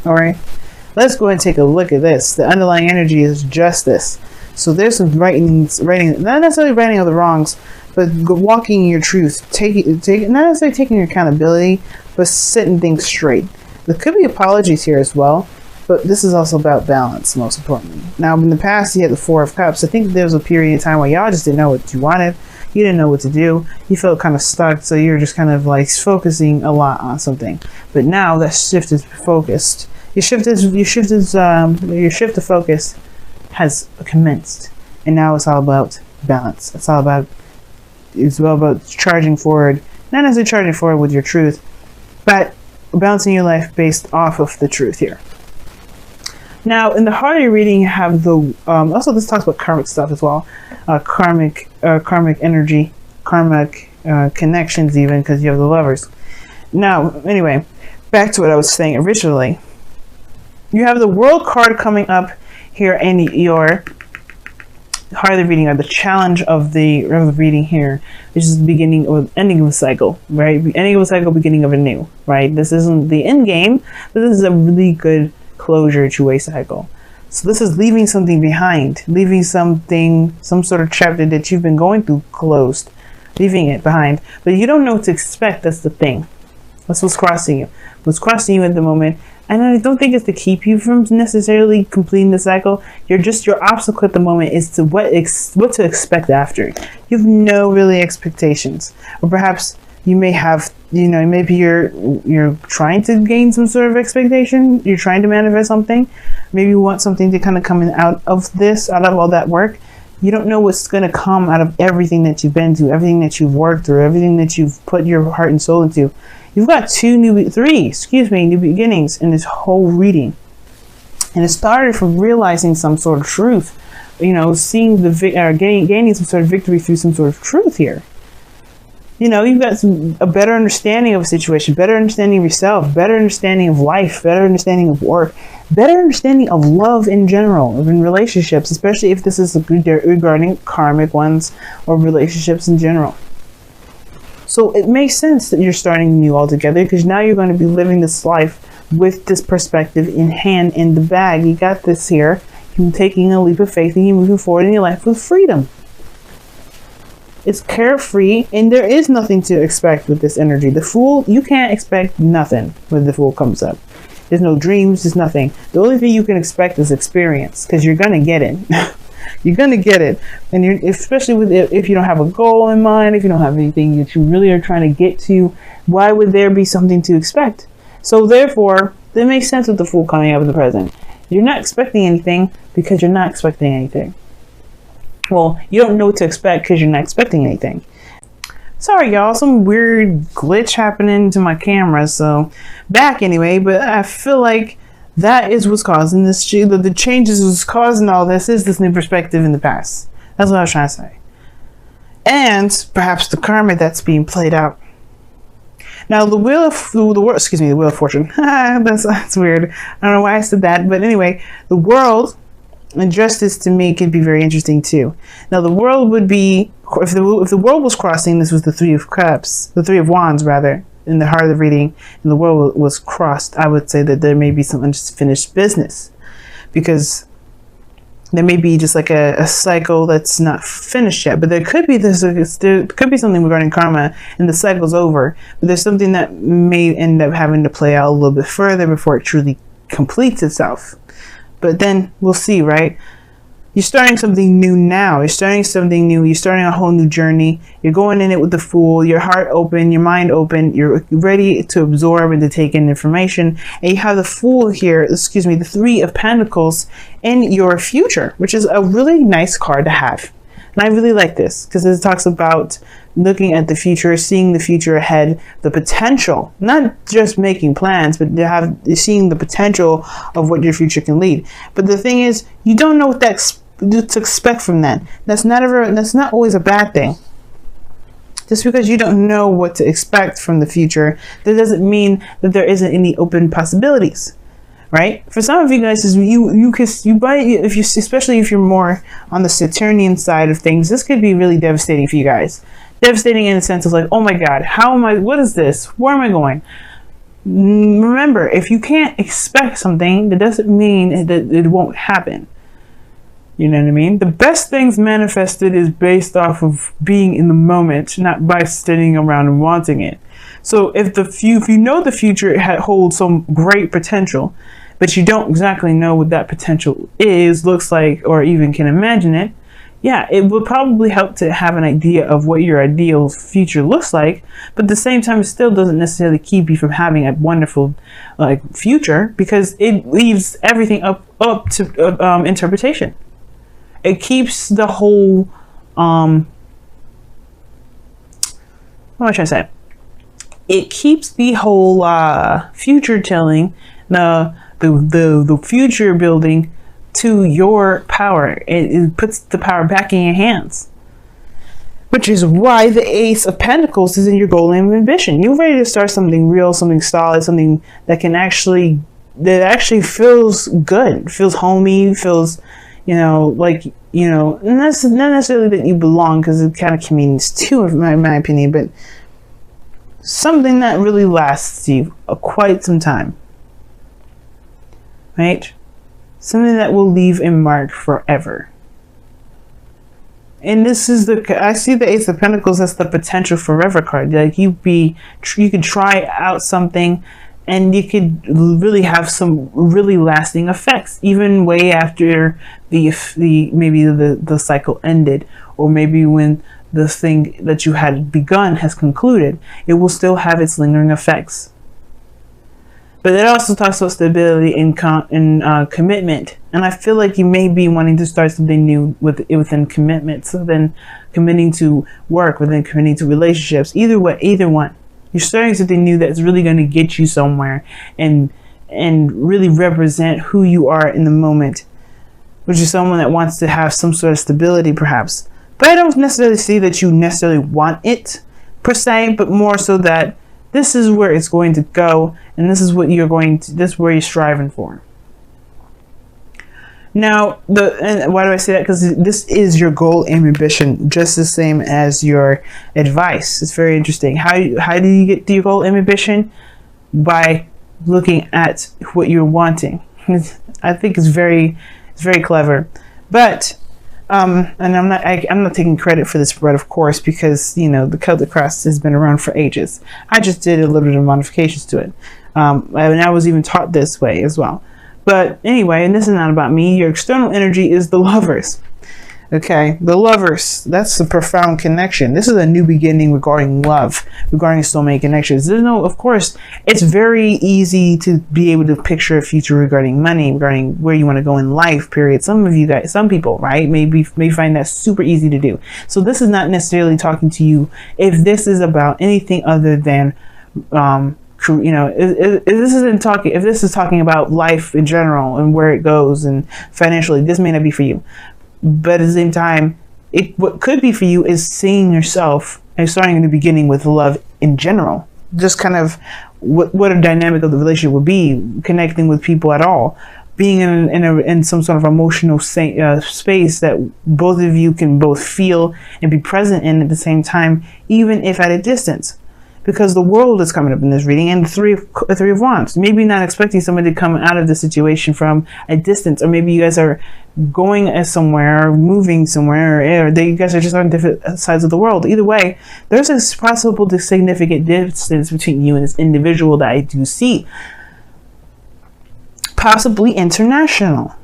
All right, let's go ahead and take a look at this. The underlying energy is justice. So there's some writing, not necessarily righting of the wrongs, but walking your truth, not necessarily taking your accountability, but setting things straight. There could be apologies here as well, but this is also about balance, most importantly. Now, in the past, you had the Four of Cups. I think there was a period of time where y'all just didn't know what you wanted. You didn't know what to do. You felt kind of stuck, so you're just kind of like focusing a lot on something. But now that shift is focused. Your shift of focus has commenced, and now it's all about balance. It's all about charging forward, not necessarily charging forward with your truth, but balancing your life based off of the truth here. Now, in the heart of your reading, you have the also this talks about karmic stuff as well, karmic energy, karmic connections, even because you have the Lovers. Now, anyway, back to what I was saying originally. You have the World card coming up here in your heart of the reading, or the challenge of the reading here, which is the beginning or ending of a cycle, right? Ending of a cycle, beginning of a new, right? This isn't the end game, but this is a really good closure to a cycle. So this is leaving something behind, leaving something, some sort of chapter that you've been going through closed, leaving it behind. But you don't know what to expect. That's the thing. That's what's crossing you. What's crossing you at the moment. And I don't think it's to keep you from necessarily completing the cycle. Your obstacle at the moment is to what to expect after. You have no really expectations, or perhaps you may have, maybe you're trying to gain some sort of expectation. You're trying to manifest something. Maybe you want something to kind of come out of this, out of all that work. You don't know what's going to come out of everything that you've been through, everything that you've worked through, everything that you've put your heart and soul into. You've got three new beginnings in this whole reading. And it started from realizing some sort of truth, seeing gaining some sort of victory through some sort of truth here. You've got a better understanding of a situation, better understanding of yourself, better understanding of life, better understanding of work, better understanding of love in general, in relationships, especially if this is regarding karmic ones or relationships in general. So it makes sense that you're starting new altogether, because now you're going to be living this life with this perspective in hand, in the bag. You got this here. You're taking a leap of faith and you're moving forward in your life with freedom. It's carefree, and there is nothing to expect with this energy. The Fool, you can't expect nothing when the Fool comes up. There's no dreams, there's nothing. The only thing you can expect is experience, because you're going to get it. You're going to get it. And especially if you don't have a goal in mind, if you don't have anything that you really are trying to get to, why would there be something to expect? So therefore, it makes sense with the Fool coming up in the present. You're not expecting anything because you're not expecting anything. Well, you don't know what to expect because you're not expecting anything. Sorry, y'all, some weird glitch happening to my camera, so back anyway, but I feel like that is what's causing this. The changes was causing all this is this new perspective in the past. That's what I was trying to say. And perhaps the karma that's being played out. Now, the Wheel of Fortune. that's weird. I don't know why I said that, but anyway, the world and justice to me could be very interesting too. Now, the world would be, if the world was crossing, this was the Three of Cups, the Three of Wands rather, in the heart of the reading, and the world was crossed, I would say that there may be some unfinished business, because there may be just like a cycle that's not finished yet. But there could be something regarding karma, and the cycle's over. But there's something that may end up having to play out a little bit further before it truly completes itself. But then we'll see, right? You're starting something new now. You're starting something new. You're starting a whole new journey. You're going in it with the Fool, your heart open, your mind open. You're ready to absorb and to take in information. And you have the Fool here, the Three of Pentacles in your future, which is a really nice card to have. And I really like this because it talks about looking at the future, seeing the future ahead, the potential, not just making plans, but seeing the potential of what your future can lead. But the thing is, you don't know what to expect from that. That's not always a bad thing. Just because you don't know what to expect from the future, that doesn't mean that there isn't any open possibilities. Right? For some of you guys, especially if you're more on the Saturnian side of things, this could be really devastating for you guys. Devastating in the sense of like, oh my God, what is this? Where am I going? Remember, if you can't expect something, that doesn't mean that it won't happen. You know what I mean? The best things manifested is based off of being in the moment, not by sitting around and wanting it. So if you know the future holds some great potential, but you don't exactly know what that potential is, looks like, or even can imagine it, yeah, it would probably help to have an idea of what your ideal future looks like. But at the same time, it still doesn't necessarily keep you from having a wonderful future, because it leaves everything up to interpretation. It keeps the whole, what should I say? It keeps the whole future telling, the future building to your power. It puts the power back in your hands. Which is why the Ace of Pentacles is in your goal and ambition. You're ready to start something real, something solid, something that actually feels good, feels homey, feels, not necessarily that you belong, because it kind of means too, in my opinion, but something that really lasts you quite some time, right? Something that will leave a mark forever. And this is I see the Ace of Pentacles as the potential forever card. Like you could try out something, and you could really have some really lasting effects, even way after maybe the cycle ended, or maybe when the thing that you had begun has concluded. It will still have its lingering effects. But it also talks about stability and commitment, and I feel like you may be wanting to start something new within commitment. So then, committing to work, within committing to relationships. Either one. You're starting something new that's really going to get you somewhere and really represent who you are in the moment, which is someone that wants to have some sort of stability, perhaps. But I don't necessarily see that you necessarily want it per se, but more so that this is where it's going to go, and this is what this is where you're striving for. Now, and why do I say that? Because this is your goal and ambition, just the same as your advice. It's very interesting. How do you get to your goal and ambition? By looking at what you're wanting. I think it's very clever. But and I'm not taking credit for this spread, of course, because the Celtic Cross has been around for ages. I just did a little bit of modifications to it, and I was even taught this way as well. But anyway, and this is not about me. Your external energy is the Lovers. Okay, the Lovers. That's the profound connection. This is a new beginning regarding love, regarding soulmate connections. Of course, it's very easy to be able to picture a future regarding money, regarding where you want to go in life, period. Some people, right, may find that super easy to do. So this is not necessarily talking to you if this is about anything other than, if this is talking about life in general and where it goes and financially, this may not be for you. But at the same time, what could be for you is seeing yourself and starting in the beginning with love in general. Just kind of what a dynamic of the relationship would be, connecting with people at all, being in some sort of emotional space that both of you can both feel and be present in at the same time, even if at a distance. Because the world is coming up in this reading, and the three of Wands. Maybe not expecting somebody to come out of the situation from a distance, or maybe you guys are going somewhere, or moving somewhere, or you guys are just on different sides of the world. Either way, there's a possible significant distance between you and this individual that I do see. Possibly international.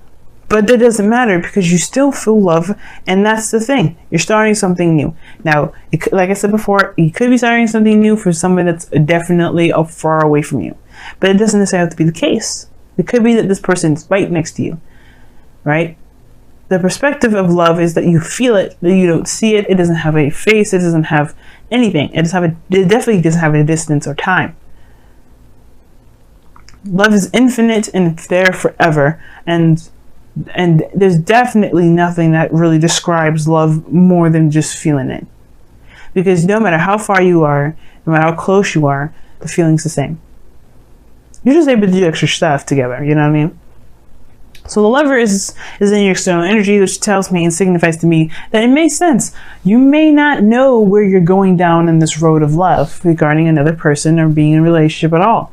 But that doesn't matter, because you still feel love, and that's the thing. You're starting something new. Now, like I said before, you could be starting something new for somebody that's definitely far away from you. But it doesn't necessarily have to be the case. It could be that this person's right next to you, right? The perspective of love is that you feel it, that you don't see it. It doesn't have a face. It doesn't have anything. It definitely doesn't have a distance or time. Love is infinite and it's there forever, and there's definitely nothing that really describes love more than just feeling it. Because no matter how far you are, no matter how close you are, the feeling's the same. You're just able to do extra stuff together, you know what I mean? So the Lover is in your external energy, which tells me and signifies to me that it makes sense. You may not know where you're going down in this road of love regarding another person or being in a relationship at all.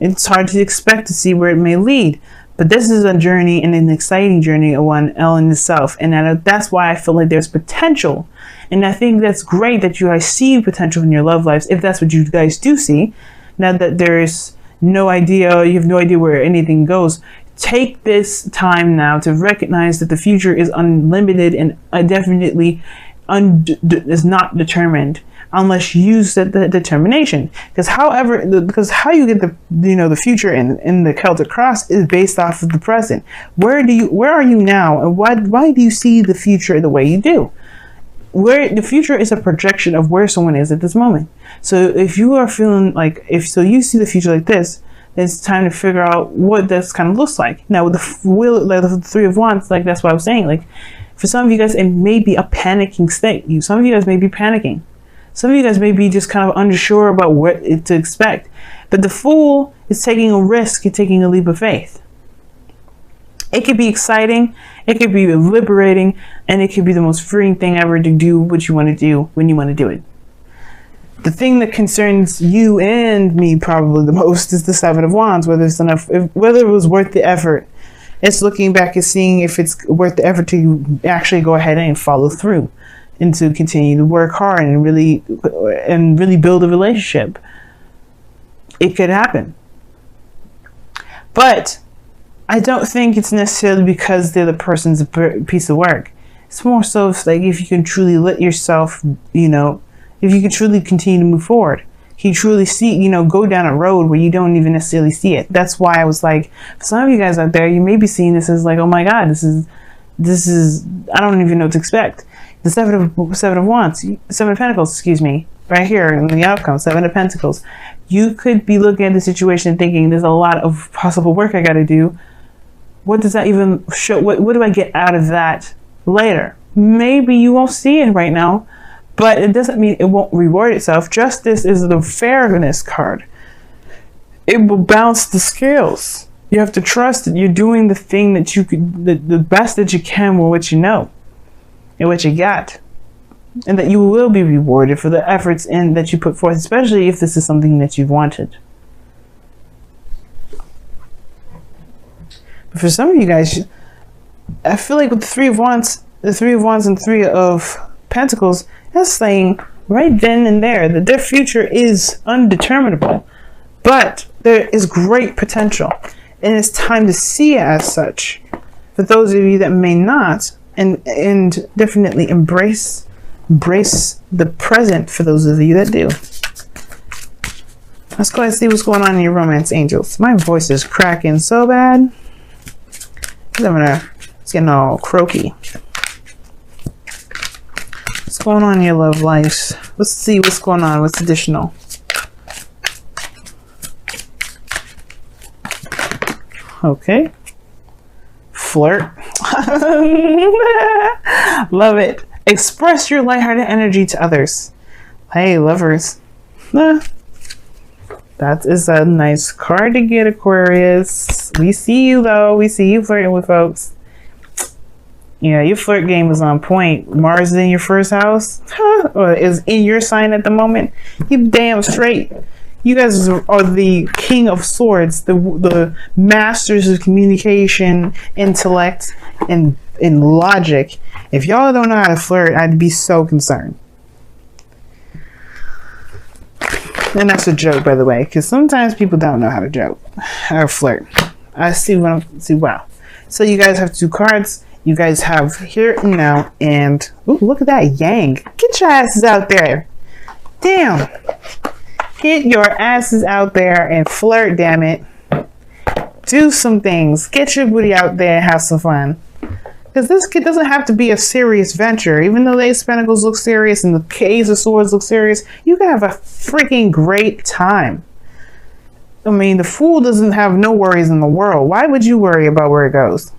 It's hard to expect to see where it may lead. But this is a journey, and an exciting journey of one in itself. And that's why I feel like there's potential. And I think that's great that you guys see potential in your love lives, if that's what you guys do see. Now that there's no idea, you have no idea where anything goes. Take this time now to recognize that the future is unlimited and definitely is not determined unless you use the determination. Because how you get the future in the Celtic cross is based off of the present. Where are you now, and why do you see the future the way you do? Where the future is a projection of where someone is at this moment. So if you are feeling like you see the future like this, then it's time to figure out what this kind of looks like. Now with the Three of Wands, like that's what I was saying. Like for some of you guys, it may be a panicking state. Some of you guys may be panicking. Some of you guys may be just kind of unsure about what to expect. But the Fool is taking a risk and taking a leap of faith. It could be exciting, it could be liberating, and it could be the most freeing thing ever to do what you want to do when you want to do it. The thing that concerns you and me probably the most is the Seven of Wands, whether it was worth the effort. It's looking back and seeing if it's worth the effort to actually go ahead and follow through, and to continue to work hard and really build a relationship. It could happen. But I don't think it's necessarily because the other person's a piece of work. It's more so like if you can truly let yourself, if you can truly continue to move forward. Can you truly see, go down a road where you don't even necessarily see it. That's why I was like, for some of you guys out there, you may be seeing this as like, oh my God, this is, I don't even know what to expect. The Seven of Wands, Seven of Pentacles, excuse me, right here in the outcome, Seven of Pentacles. You could be looking at the situation and thinking there's a lot of possible work I got to do. What does that even show? What do I get out of that later? Maybe you won't see it right now, but it doesn't mean it won't reward itself. Justice is the fairness card. It will balance the scales. You have to trust that you're doing the thing that you could, the best that you can with what you know and what you got, and that you will be rewarded for the efforts that you put forth, especially if this is something that you've wanted. But for some of you guys, I feel like with the Three of Wands and Three of Pentacles, that's saying right then and there that their future is undeterminable, but there is great potential, and it's time to see it as such. For those of you that may not, and definitely embrace the present for those of you that do. Let's go ahead and see what's going on in your romance, angels. My voice is cracking so bad. It's getting all croaky. What's going on in your love lives? Let's see what's going on. What's additional? Okay. Flirt. Love it. Express your lighthearted energy to others. Hey, lovers. That is a nice card to get, Aquarius. We see you, though. We see you flirting with folks. Yeah, your flirt game is on point. Mars is in your first house, or is in your sign at the moment. You damn straight. You guys are the king of swords, the masters of communication, intellect, and logic. If y'all don't know how to flirt, I'd be so concerned. And that's a joke, by the way, because sometimes people don't know how to joke or flirt. I see wow. So you guys have two cards. You guys have here and now, and ooh, look at that yang. Get your asses out there. Damn. Get your asses out there and flirt, damn it. Do some things. Get your booty out there and have some fun. Because this kid doesn't have to be a serious venture. Even though the Ace of Pentacles look serious and the Ace of Swords look serious, you can have a freaking great time. I mean, the Fool doesn't have no worries in the world. Why would you worry about where it goes?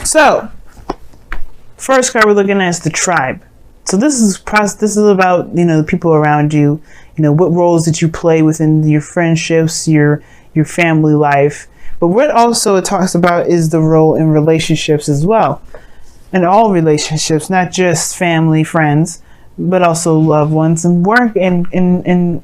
So, first card we're looking at is the Tribe. So this is about, the people around you, what roles that you play within your friendships, your family life. But what also it talks about is the role in relationships as well. In all relationships, not just family, friends, but also loved ones and work and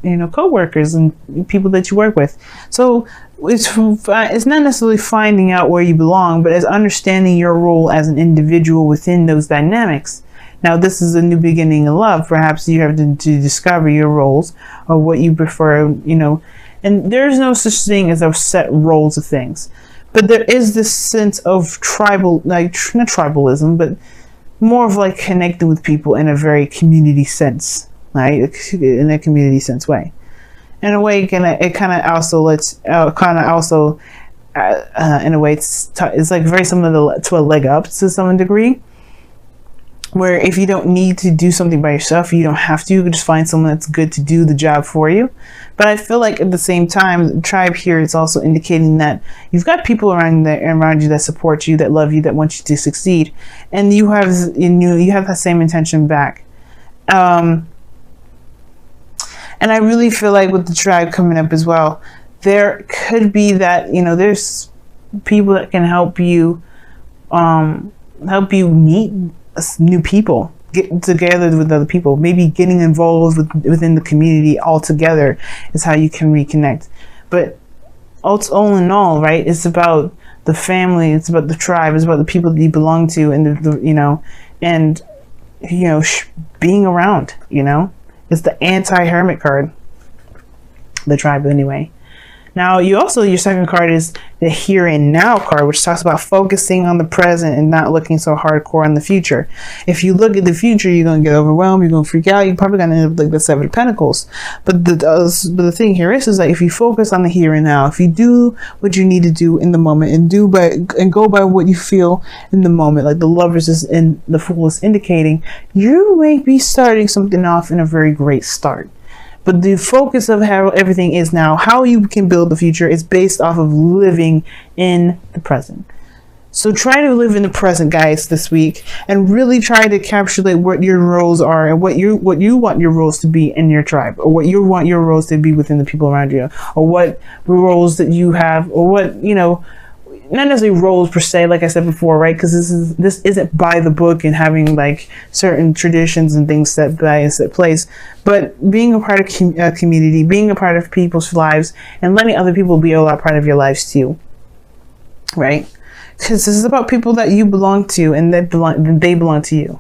you know, co-workers and people that you work with. So it's not necessarily finding out where you belong, but it's understanding your role as an individual within those dynamics. Now, this is a new beginning in love. Perhaps you have to discover your roles or what you prefer, you know, and there's no such thing as a set roles of things. But there is this sense of tribal, like, not tribalism, but more of like connecting with people in a very community sense, right? In a community sense way. In a way, it kind of also lets, in a way, it's like very similar to a leg up to some degree. Where if you don't need to do something by yourself, you don't have to. You can just find someone that's good to do the job for you. But I feel like at the same time, the tribe here is also indicating that you've got people around you that support you, that love you, that want you to succeed, and you have that same intention back. And I really feel like with the tribe coming up as well, there could be that, you know, there's people that can help you meet new people, get together with other people, maybe getting involved within the community altogether is how you can reconnect. But all in all, right, it's about the family, it's about the tribe, it's about the people that you belong to, and being around, you know. It's the anti-hermit card, the tribe anyway. Now, your second card is the here and now card, which talks about focusing on the present and not looking so hardcore on the future. If you look at the future, you're going to get overwhelmed, you're going to freak out, you're probably going to end up like the Seven of Pentacles. But the thing here is that if you focus on the here and now, if you do what you need to do in the moment and go by what you feel in the moment, like the Lovers is in the Fool is indicating, you may be starting something off in a very great start. But the focus of how everything is now, how you can build the future, is based off of living in the present. So try to live in the present, guys, this week, and really try to encapsulate what your roles are and what you want your roles to be in your tribe, or what you want your roles to be within the people around you, or what roles that you have, or what, you know, not necessarily roles per se, like I said before, right? Because this isn't by the book and having like certain traditions and things set by a set place, but being a part of community, being a part of people's lives, and letting other people be a part of your lives too, right? Because this is about people that you belong to and they belong to you.